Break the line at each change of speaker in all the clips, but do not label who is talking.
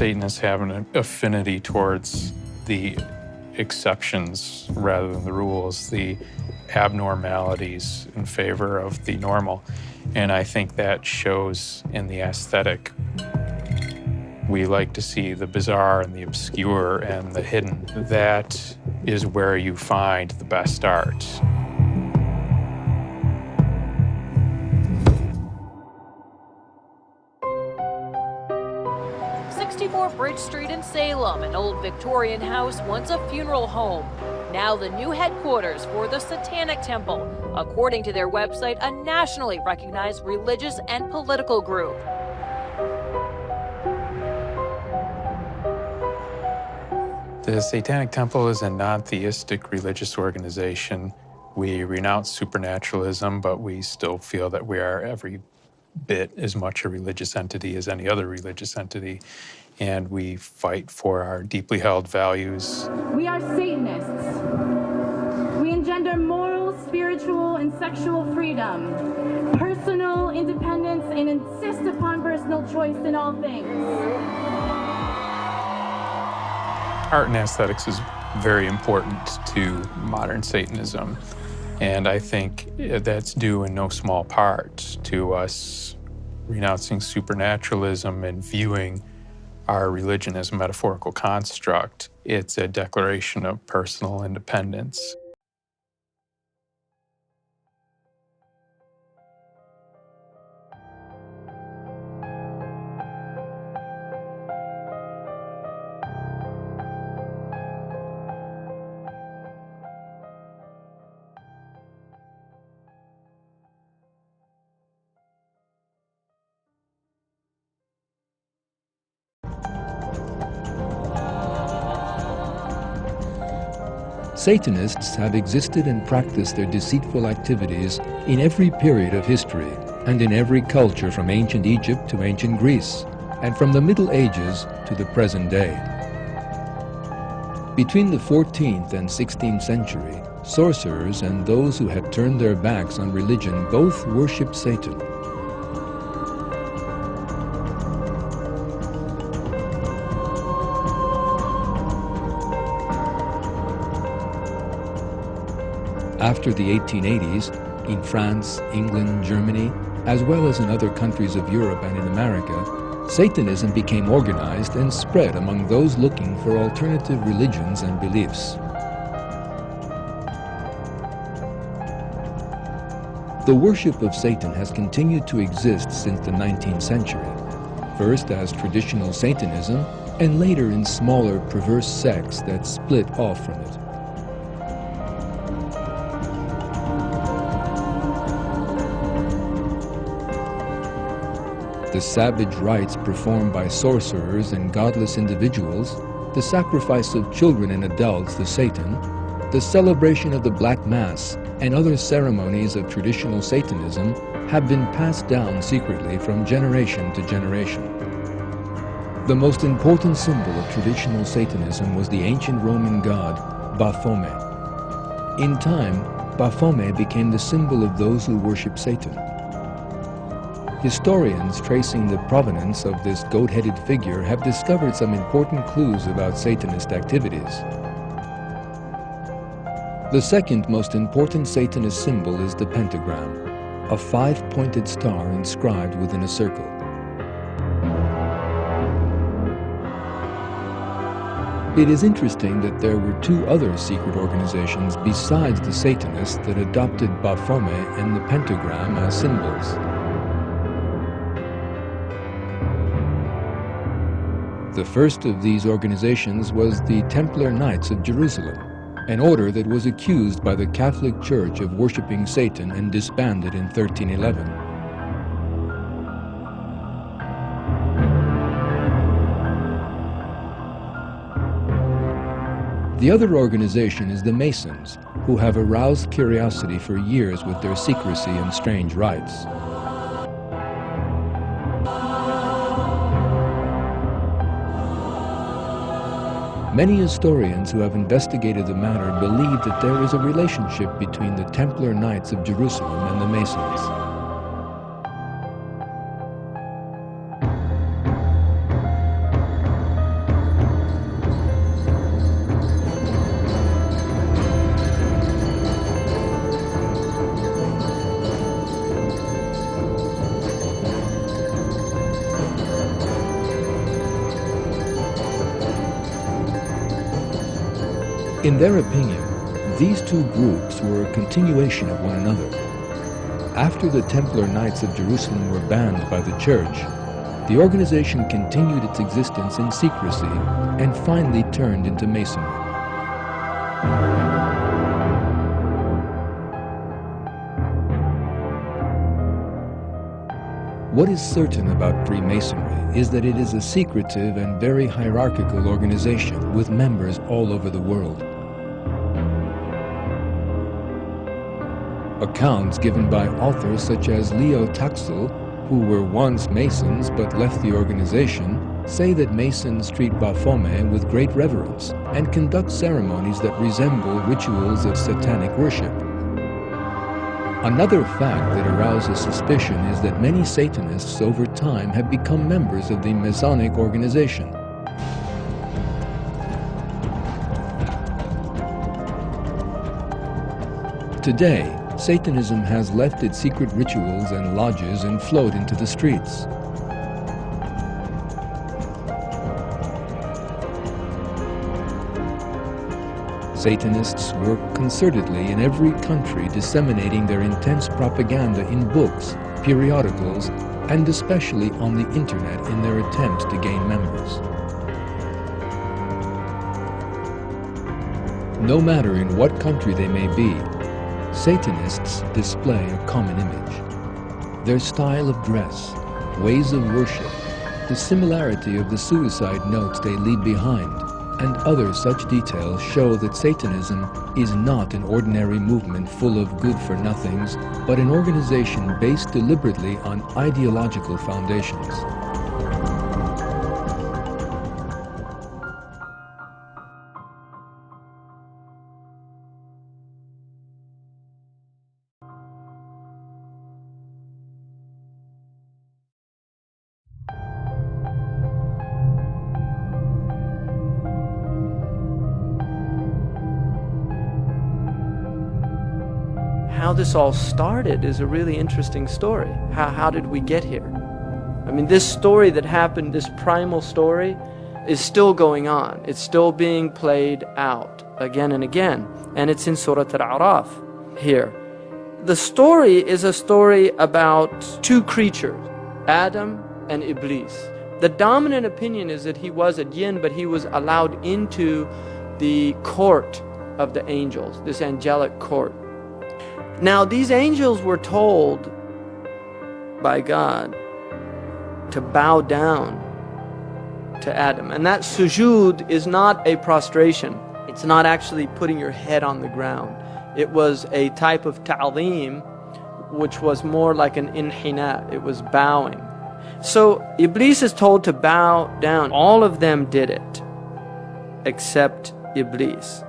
Satanists have an affinity towards the exceptions rather than the rules, the abnormalities in favor of the normal. And I think that shows in the aesthetic. We like to see the bizarre and the obscure and the hidden. That is where you find the best art.
Bridge Street in Salem, an old Victorian house, once a funeral home. Now the new headquarters for the Satanic Temple, according to their website, a nationally recognized religious and political group.
The Satanic Temple is a non-theistic religious organization. We renounce supernaturalism, but we still feel that we are every bit as much a religious entity as any other religious entity. And we fight for our deeply held values.
We are Satanists. We engender moral, spiritual, and sexual freedom, personal independence, and insist upon personal choice in all things.
Art and aesthetics is very important to modern Satanism. And I think that's due in no small part to us renouncing supernaturalism and viewing our religion as a metaphorical construct. It's a declaration of personal independence.
Satanists have existed and practiced their deceitful activities in every period of history and in every culture from ancient Egypt to ancient Greece, and from the Middle Ages to the present day. Between the 14th and 16th century, sorcerers and those who had turned their backs on religion both worshipped Satan. After the 1880s, in France, England, Germany, as well as in other countries of Europe and in America, Satanism became organized and spread among those looking for alternative religions and beliefs. The worship of Satan has continued to exist since the 19th century, first as traditional Satanism and later in smaller perverse sects that split off from it. The savage rites performed by sorcerers and godless individuals, the sacrifice of children and adults to Satan, the celebration of the Black Mass, and other ceremonies of traditional Satanism have been passed down secretly from generation to generation. The most important symbol of traditional Satanism was the ancient Roman god Baphomet. In time, Baphomet became the symbol of those who worship Satan. Historians tracing the provenance of this goat-headed figure have discovered some important clues about Satanist activities. The second most important Satanist symbol is the pentagram, a five-pointed star inscribed within a circle. It is interesting that there were two other secret organizations besides the Satanists that adopted Baphomet and the pentagram as symbols. The first of these organizations was the Templar Knights of Jerusalem, an order that was accused by the Catholic Church of worshiping Satan and disbanded in 1311. The other organization is the Masons, who have aroused curiosity for years with their secrecy and strange rites. Many historians who have investigated the matter believe that there is a relationship between the Templar Knights of Jerusalem and the Masons. In their opinion, these two groups were a continuation of one another. After the Templar Knights of Jerusalem were banned by the Church, the organization continued its existence in secrecy and finally turned into Masonry. What is certain about Freemasonry is that it is a secretive and very hierarchical organization with members all over the world. Accounts given by authors such as Leo Taxil, who were once Masons but left the organization, say that Masons treat Baphomet with great reverence and conduct ceremonies that resemble rituals of satanic worship. Another fact that arouses suspicion is that many Satanists over time have become members of the Masonic organization. Today, Satanism has left its secret rituals and lodges and flowed into the streets. Satanists work concertedly in every country, disseminating their intense propaganda in books, periodicals, and especially on the internet in their attempts to gain members. No matter in what country they may be, Satanists display a common image. Their style of dress, ways of worship, the similarity of the suicide notes they leave behind, and other such details show that Satanism is not an ordinary movement full of good-for-nothings, but an organization based deliberately on ideological foundations.
How this all started is a really interesting story. How did we get here? I mean, this story that happened, this primal story, is still going on. It's still being played out again and again. And it's in Surah Al-A'raf here. The story is a story about two creatures, Adam and Iblis. The dominant opinion is that he was a jinn, but he was allowed into the court of the angels, this angelic court. Now, these angels were told by God to bow down to Adam. And that sujood is not a prostration. It's not actually putting your head on the ground. It was a type of ta'zeem, which was more like an inhina. It was bowing. So Iblis is told to bow down. All of them did it, except Iblis.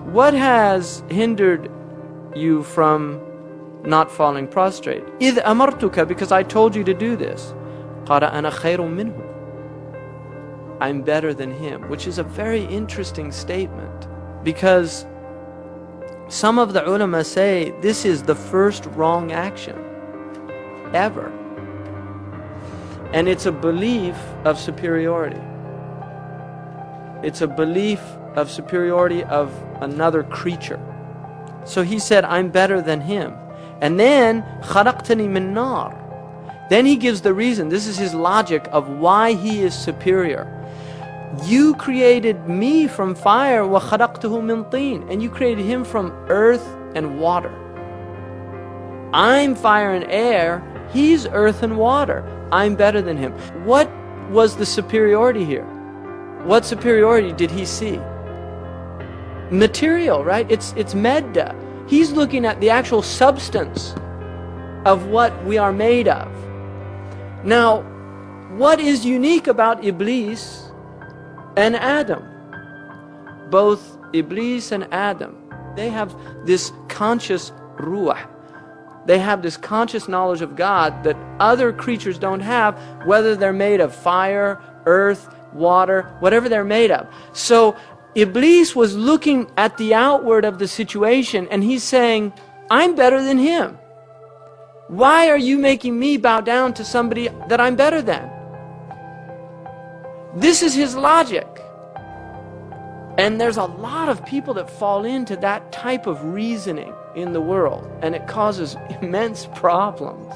What has hindered you from not falling prostrate? إِذْ أَمَرْتُكَ, because I told you to do this. قَالَ أَنَا خَيْرٌ مِّنْهُ, I'm better than him, which is a very interesting statement, because some of the ulama say this is the first wrong action ever. And it's a belief of superiority. It's a belief of superiority of another creature. So he said, I'm better than him. And then, خَلَقْتَنِي مِن نَارٍ. Then he gives the reason. This is his logic of why he is superior. You created me from fire, وَخَلَقْتُهُ مِن طِينٍ. And you created him from earth and water. I'm fire and air. He's earth and water. I'm better than him. What was the superiority here? What superiority did he see? Material, right? It's medda. He's looking at the actual substance of what we are made of. Now, what is unique about Iblis and Adam? Both Iblis and Adam, they have this conscious ruh. They have this conscious knowledge of God that other creatures don't have, whether they're made of fire, earth, water, whatever they're made of. So Iblis was looking at the outward of the situation and he's saying, I'm better than him. Why are you making me bow down to somebody that I'm better than? This is his logic. And there's a lot of people that fall into that type of reasoning in the world, and it causes immense problems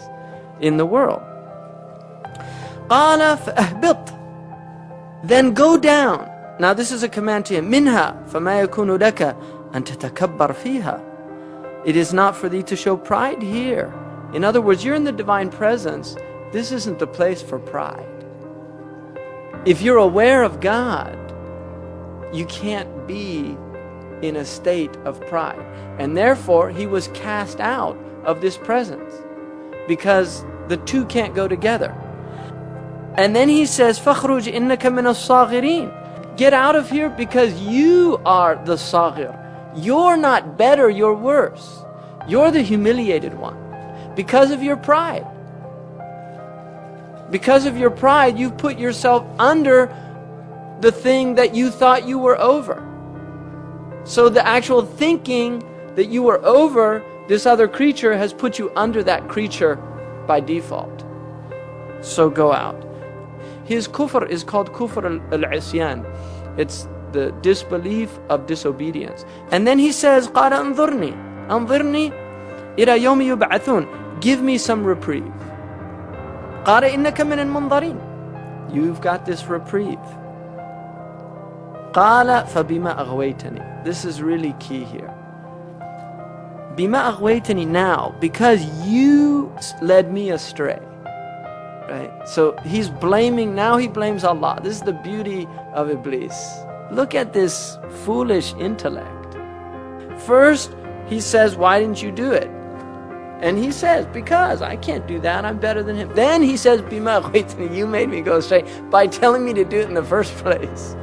in the world. قَالَ فَأَهْبِطْ, then go down. Now this is a command to him. مِنْهَا فَمَا يَكُونُ لَكَ أَن تَتَكَبَّرْ فِيهَا. It is not for thee to show pride here. In other words, you're in the divine presence. This isn't the place for pride. If you're aware of God, you can't be in a state of pride. And therefore, he was cast out of this presence because the two can't go together. And then he says, فَخْرُجْ إِنَّكَ مِنَ الصَّاغِرِينَ. Get out of here because you are the saghir. You're not better, you're worse. You're the humiliated one because of your pride. Because of your pride, you've put yourself under the thing that you thought you were over. So the actual thinking that you were over this other creature has put you under that creature by default. So go out. His kufr is called kufr al-isyan. It's the disbelief of disobedience. And then he says, قَالَ أَنظُرْنِي أَنظِرْنِي إِلَى يَوْمِ يُبْعَثُونَ. Give me some reprieve. قَالَ إِنَّكَ مِنَ الْمُنظَرِينَ. You've got this reprieve. قَالَ فَبِمَا أَغْوَيْتَنِي. This is really key here. بِمَا أَغْوَيْتَنِي, now, because you led me astray. Right? So he's blaming, now he blames Allah. This is the beauty of Iblis. Look at this foolish intellect. First, he says, why didn't you do it? And he says, because I can't do that, I'm better than him. Then he says, Bima aghwaytani, you made me go astray by telling me to do it in the first place.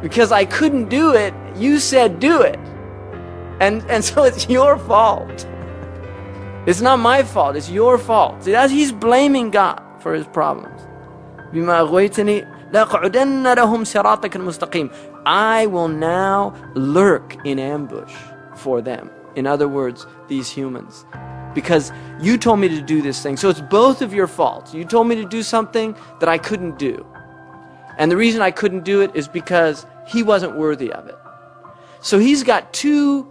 Because I couldn't do it, you said do it. And so it's your fault. It's not my fault, it's your fault. See, he's blaming God for his problems. Bima aghwaytani laq'udanna lahum siratak al-mustaqim. I will now lurk in ambush for them. In other words, these humans. Because you told me to do this thing. So it's both of your faults. You told me to do something that I couldn't do. And the reason I couldn't do it is because he wasn't worthy of it. So he's got two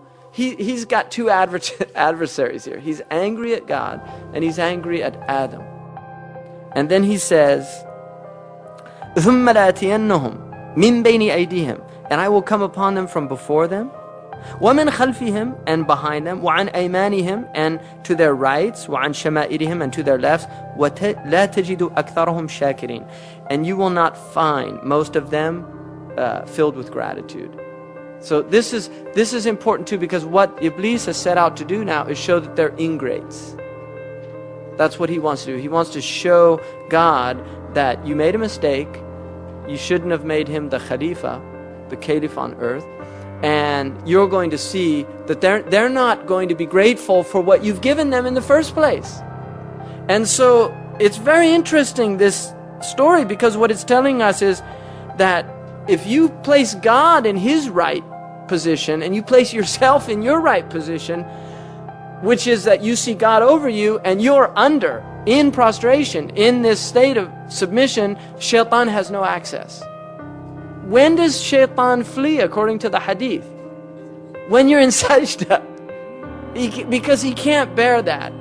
adversaries here. He's angry at God and he's angry at Adam. And then he says, ثُمَّ لَأَتِيَنَّهُمْ مِنْ بَيْنِ أَيْدِيهِمْ. And I will come upon them from before them, وَمِنْ خَلْفِهِمْ, and behind them, وَعَنْ أَيْمَانِهِمْ, and to their rights, وَعَنْ شَمَائِلِهِمْ, and to their lefts, وَلَا تَجِدُ أَكْثَرَهُمْ شَاكِرِينَ. And you will not find most of them filled with gratitude. So this is important too, because what Iblis has set out to do now is show that they're ingrates. That's what he wants to do. He wants to show God that you made a mistake, you shouldn't have made him the Khalifa, the Caliph on earth, and you're going to see that they're not going to be grateful for what you've given them in the first place. And so it's very interesting, this story, because what it's telling us is that if you place God in his right position and you place yourself in your right position, which is that you see God over you and you're under, in prostration, in this state of submission, shaitan has no access. When does shaitan flee according to the hadith? When you're in sajda. Because he can't bear that.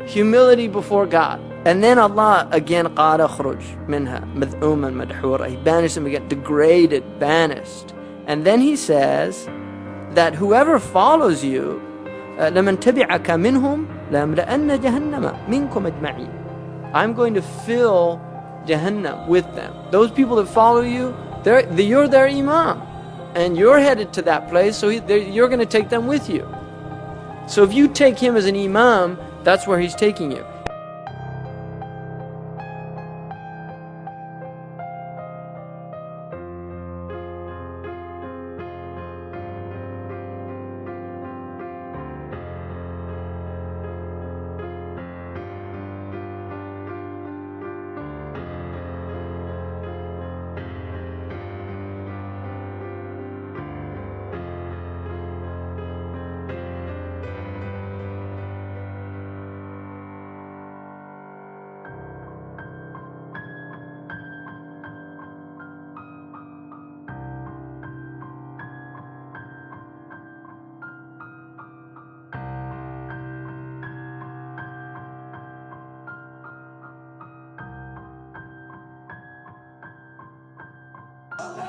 Humility before God. And then Allah again, قَالَ خُرُجْ مِنْهَا مَذْءُومًا مَدْحُورًا. He banished them again, degraded, banished. And then he says that whoever follows you, لَمَنْ تَبِعَكَ مِنْهُمْ لَأَمْلَأَنَّ جَهَنَّمَ مِنْكُمْ أَجْمَعِينَ. I'm going to fill Jahannam with them. Those people that follow you, you're their imam. And you're headed to that place, so you're going to take them with you. So if you take him as an imam, that's where he's taking you.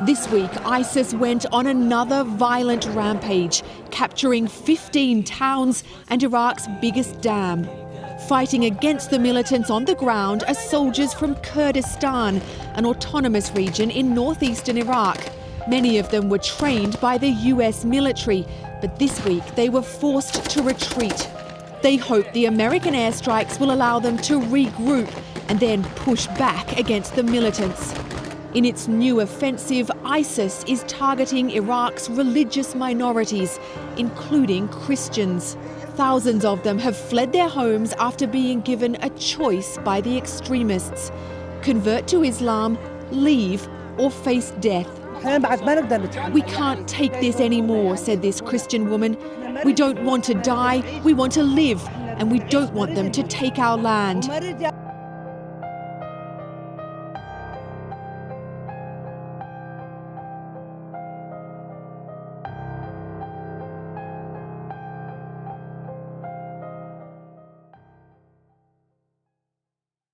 This week, ISIS went on another violent rampage, capturing 15 towns and Iraq's biggest dam. Fighting against the militants on the ground are soldiers from Kurdistan, an autonomous region in northeastern Iraq. Many of them were trained by the US military, but this week they were forced to retreat. They hope the American airstrikes will allow them to regroup and then push back against the militants. In its new offensive, ISIS is targeting Iraq's religious minorities, including Christians. Thousands of them have fled their homes after being given a choice by the extremists: convert to Islam, leave, or face death. We can't take this anymore, said this Christian woman. We don't want to die, we want to live, and we don't want them to take our land.